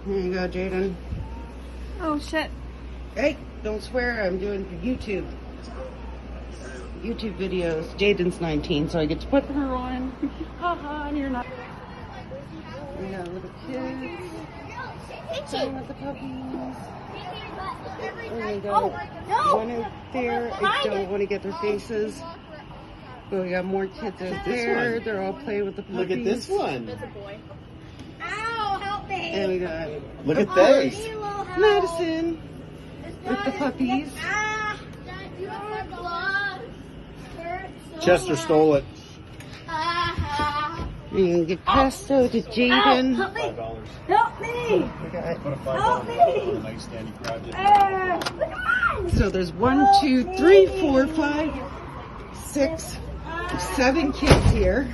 Here you go, Jaden. Oh shit. Hey, don't swear. I'm doing YouTube videos. Jaden's 19, so I get to put her on. Haha, and you're not. We got little kids playing with the puppies. And we got one out there. I don't want to get their faces. But we got more kids out there. They're all playing with the puppies. Look at this one. That's a boy. Ow, help me. And we got Look at this. Madison with the puppies. Ah, you have gloves. Chester stole it. You can get pesto to Jaden. Help me. $5. Help me. We got, Put a $5 Help me. on the nightstand. You grabbed it. so there's 1, 2, 3, 4, 5, 6, 7 kids here.